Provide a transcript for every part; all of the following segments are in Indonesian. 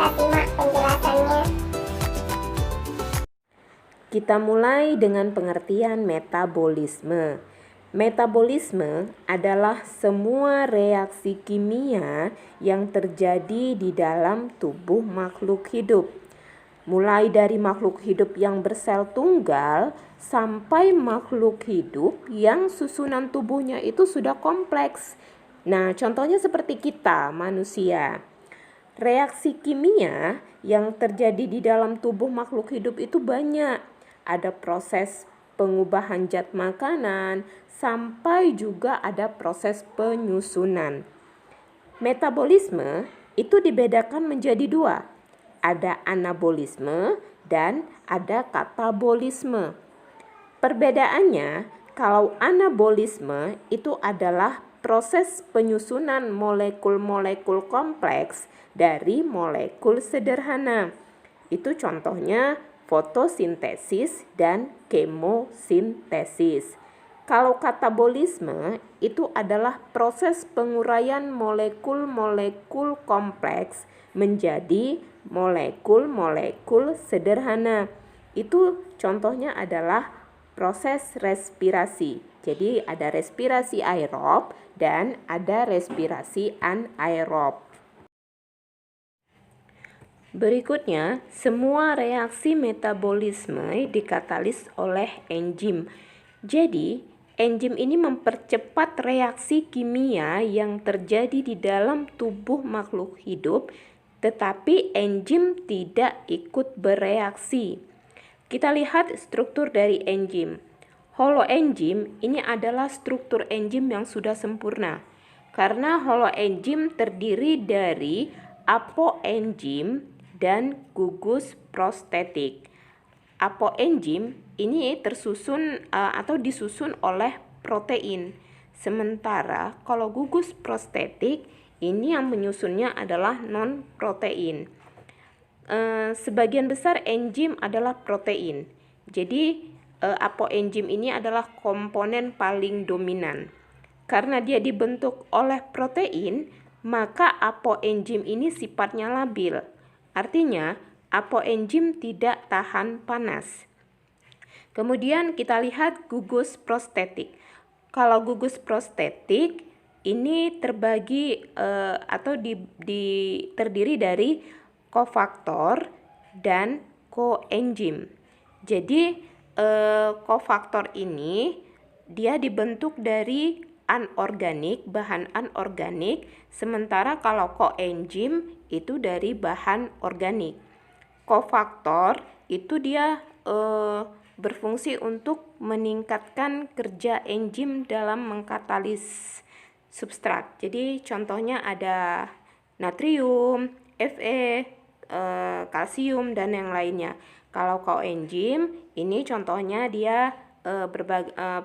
kita simak penjelasannya. Kita mulai dengan pengertian metabolisme. Metabolisme adalah semua reaksi kimia yang terjadi di dalam tubuh makhluk hidup. Mulai dari makhluk hidup yang bersel tunggal sampai makhluk hidup yang susunan tubuhnya itu sudah kompleks. Nah, contohnya seperti kita, manusia. Reaksi kimia yang terjadi di dalam tubuh makhluk hidup itu banyak. Ada proses pengubahan zat makanan, sampai juga ada proses penyusunan. Metabolisme itu dibedakan menjadi dua. Ada anabolisme dan ada katabolisme. Perbedaannya, kalau anabolisme itu adalah proses penyusunan molekul-molekul kompleks dari molekul sederhana. Itu contohnya fotosintesis dan kemosintesis. Kalau katabolisme itu adalah proses penguraian molekul-molekul kompleks menjadi molekul-molekul sederhana. Itu contohnya adalah proses respirasi. Jadi ada respirasi aerob dan ada respirasi anaerob. Berikutnya, semua reaksi metabolisme dikatalis oleh enzim. Jadi, enzim ini mempercepat reaksi kimia yang terjadi di dalam tubuh makhluk hidup, tetapi enzim tidak ikut bereaksi. Kita lihat struktur dari enzim. Holoenzim ini adalah struktur enzim yang sudah sempurna. Karena holoenzim terdiri dari apoenzim dan gugus prostetik. Apoenzim ini tersusun atau disusun oleh protein. Sementara kalau gugus prostetik ini yang menyusunnya adalah non-protein. Sebagian besar enzim adalah protein. Jadi apoenzim ini adalah komponen paling dominan. Karena dia dibentuk oleh protein, maka apoenzim ini sifatnya labil. Artinya, apoenzim tidak tahan panas. Kemudian kita lihat gugus prostetik. Kalau gugus prostetik ini terbagi atau terdiri dari kofaktor dan koenzim. Jadi kofaktor ini dia dibentuk dari bahan anorganik, sementara kalau koenzim itu dari bahan organik. Kofaktor itu dia berfungsi untuk meningkatkan kerja enzim dalam mengkatalis substrat. Jadi contohnya ada natrium, Fe, kalsium dan yang lainnya. Kalau koenzim ini contohnya dia berbagai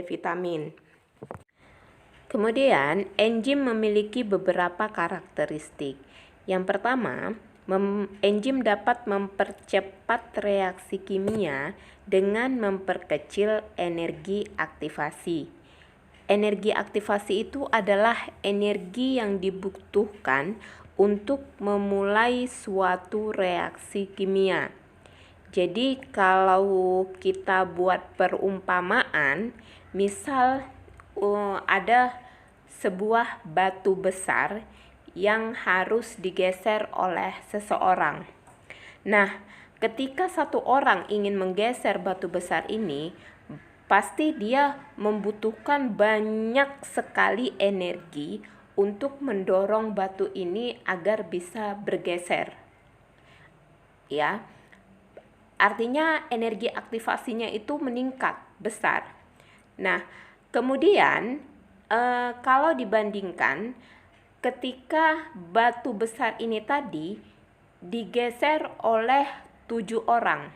vitamin. Kemudian, enzim memiliki beberapa karakteristik. Yang pertama, enzim dapat mempercepat reaksi kimia dengan memperkecil energi aktivasi. Energi aktivasi itu adalah energi yang dibutuhkan untuk memulai suatu reaksi kimia. Jadi, kalau kita buat perumpamaan, misal ada sebuah batu besar yang harus digeser oleh seseorang. Nah, ketika satu orang ingin menggeser batu besar ini, pasti dia membutuhkan banyak sekali energi untuk mendorong batu ini agar bisa bergeser. Ya. Artinya energi aktivasinya itu meningkat besar. Nah, kemudian kalau dibandingkan ketika batu besar ini tadi digeser oleh 7 orang,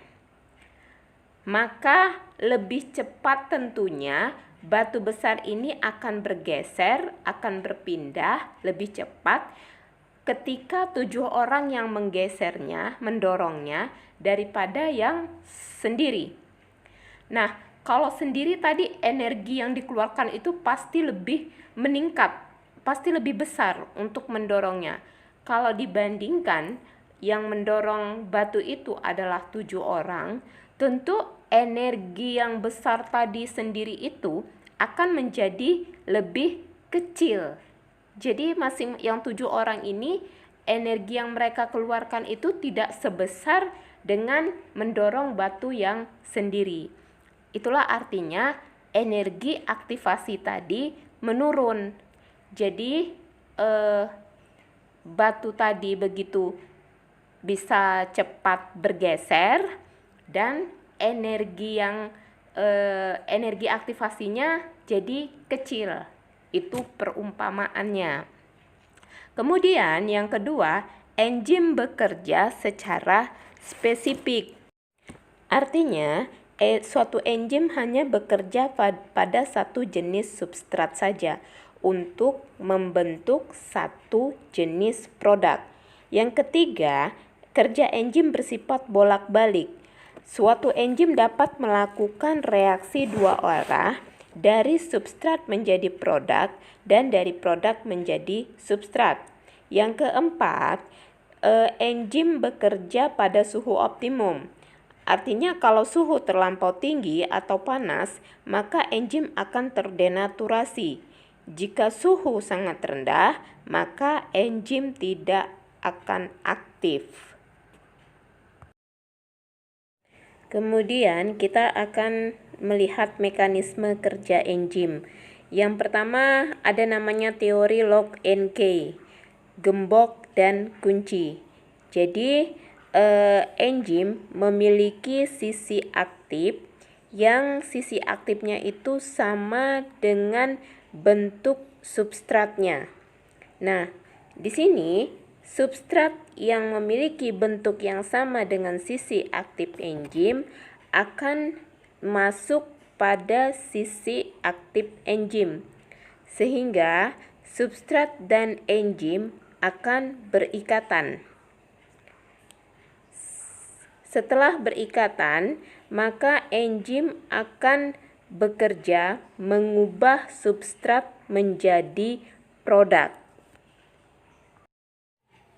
maka lebih cepat tentunya batu besar ini akan bergeser, akan berpindah lebih cepat ketika 7 orang yang menggesernya, mendorongnya daripada yang sendiri. Nah, kalau sendiri tadi energi yang dikeluarkan itu pasti lebih meningkat, pasti lebih besar untuk mendorongnya. kalau dibandingkan yang mendorong batu itu adalah 7 orang, tentu energi yang besar tadi sendiri itu akan menjadi lebih kecil. Jadi yang 7 orang ini, energi yang mereka keluarkan itu tidak sebesar dengan mendorong batu yang sendiri. Itulah artinya energi aktivasi tadi menurun. Jadi batu tadi begitu bisa cepat bergeser dan energi aktivasinya jadi kecil. Itu perumpamaannya. Kemudian yang kedua, enzim bekerja secara spesifik. Artinya suatu enzim hanya bekerja pada satu jenis substrat saja untuk membentuk satu jenis produk. Yang ketiga, kerja enzim bersifat bolak-balik. Suatu enzim dapat melakukan reaksi dua arah, dari substrat menjadi produk dan dari produk menjadi substrat. Yang keempat, enzim bekerja pada suhu optimum. Artinya kalau suhu terlampau tinggi atau panas, maka enzim akan terdenaturasi. Jika suhu sangat rendah, maka enzim tidak akan aktif. Kemudian kita akan melihat mekanisme kerja enzim. Yang pertama ada namanya teori lock and key, gembok dan kunci. Jadi enzim memiliki sisi aktif yang sisi aktifnya itu sama dengan bentuk substratnya. Nah, di sini substrat yang memiliki bentuk yang sama dengan sisi aktif enzim akan masuk pada sisi aktif enzim, sehingga substrat dan enzim akan berikatan. Setelah berikatan, maka enzim akan bekerja mengubah substrat menjadi produk.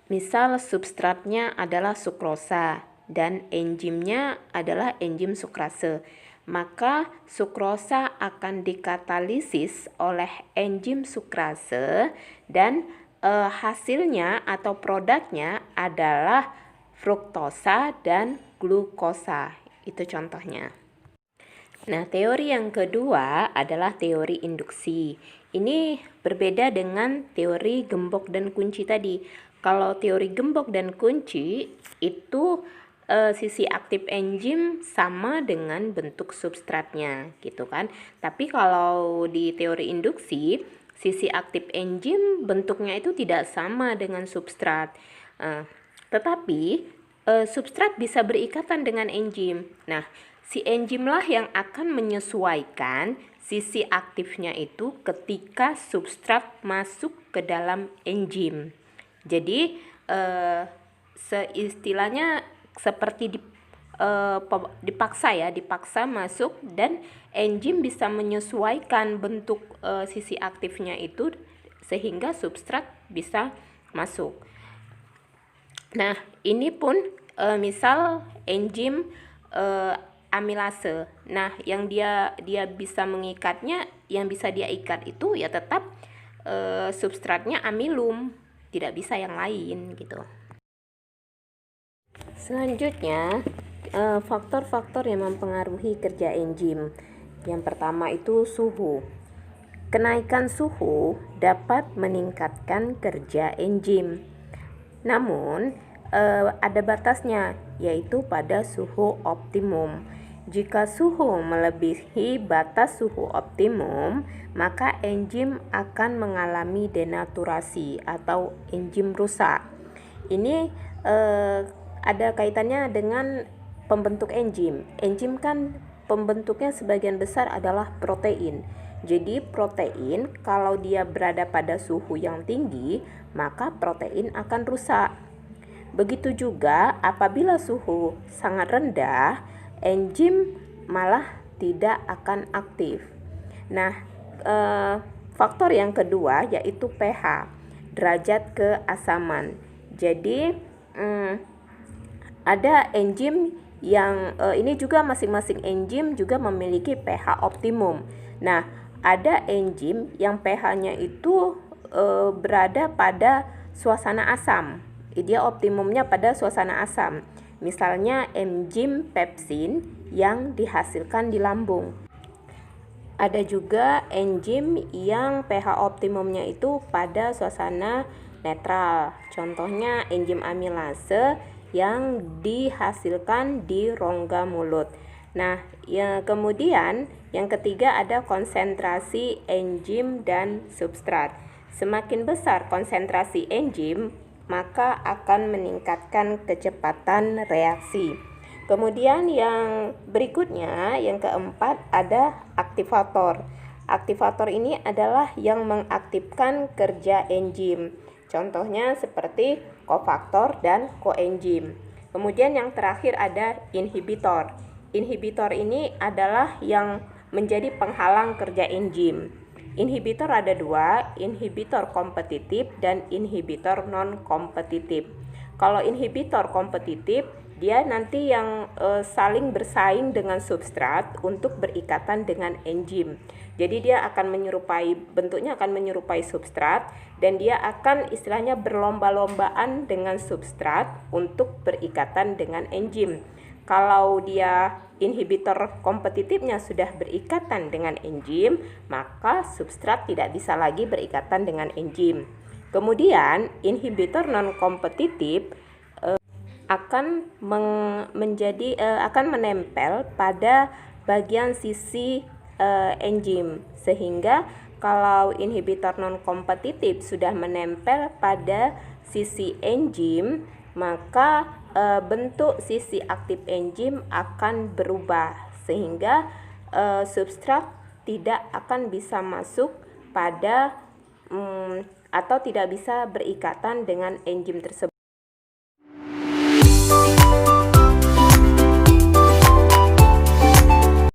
Misal substratnya adalah sukrosa dan enzimnya adalah enzim sukrase. Maka sukrosa akan dikatalisis oleh enzim sukrase dan hasilnya atau produknya adalah fruktosa dan glukosa. Itu contohnya. Nah, teori yang kedua adalah teori induksi. Ini berbeda dengan teori gembok dan kunci tadi. Kalau teori gembok dan kunci itu sisi aktif enzim sama dengan bentuk substratnya, gitu kan. Tapi kalau di teori induksi, sisi aktif enzim bentuknya itu tidak sama dengan substrat. Tetapi substrat bisa berikatan dengan enzim. Nah, si enzimlah yang akan menyesuaikan sisi aktifnya itu ketika substrat masuk ke dalam enzim. Jadi seistilahnya seperti dipaksa masuk, dan enzim bisa menyesuaikan bentuk sisi aktifnya itu sehingga substrat bisa masuk. Nah, ini pun misal enzim amilase. Nah, yang dia bisa mengikatnya, yang bisa dia ikat itu ya tetap substratnya amilum, tidak bisa yang lain gitu. Selanjutnya, faktor-faktor yang mempengaruhi kerja enzim. Yang pertama itu suhu. Kenaikan suhu dapat meningkatkan kerja enzim. Namun, ada batasnya, yaitu pada suhu optimum. Jika suhu melebihi batas suhu optimum, maka enzim akan mengalami denaturasi atau enzim rusak. Ini ada kaitannya dengan pembentuk enzim. Enzim kan pembentuknya sebagian besar adalah protein. Jadi protein kalau dia berada pada suhu yang tinggi, maka protein akan rusak. Begitu juga apabila suhu sangat rendah, enzim malah tidak akan aktif. Nah, faktor yang kedua yaitu pH, derajat keasaman. Jadi ada enzim yang ini juga masing-masing enzim juga memiliki pH optimum. Nah, ada enzim yang pH-nya itu berada pada suasana asam. Dia optimumnya pada suasana asam. Misalnya enzim pepsin yang dihasilkan di lambung. Ada juga enzim yang pH optimumnya itu pada suasana netral. Contohnya enzim amilase yang dihasilkan di rongga mulut. Nah, kemudian yang ketiga ada konsentrasi enzim dan substrat. Semakin besar konsentrasi enzim, maka akan meningkatkan kecepatan reaksi. Kemudian yang berikutnya, yang keempat ada aktivator. Aktivator ini adalah yang mengaktifkan kerja enzim. Contohnya seperti kofaktor dan koenzim. Kemudian yang terakhir ada inhibitor. Inhibitor ini adalah yang menjadi penghalang kerja enzim. Inhibitor ada dua, inhibitor kompetitif dan inhibitor non-kompetitif. Kalau inhibitor kompetitif, dia nanti yang saling bersaing dengan substrat untuk berikatan dengan enzim. Jadi dia akan bentuknya akan menyerupai substrat, dan dia akan istilahnya berlomba-lombaan dengan substrat untuk berikatan dengan enzim. Kalau dia inhibitor kompetitifnya sudah berikatan dengan enzim, maka substrat tidak bisa lagi berikatan dengan enzim. Kemudian inhibitor non-kompetitif akan menempel pada bagian sisi enzim, sehingga kalau inhibitor non-kompetitif sudah menempel pada sisi enzim, maka bentuk sisi aktif enzim akan berubah, sehingga substrat tidak akan bisa masuk pada atau tidak bisa berikatan dengan enzim tersebut.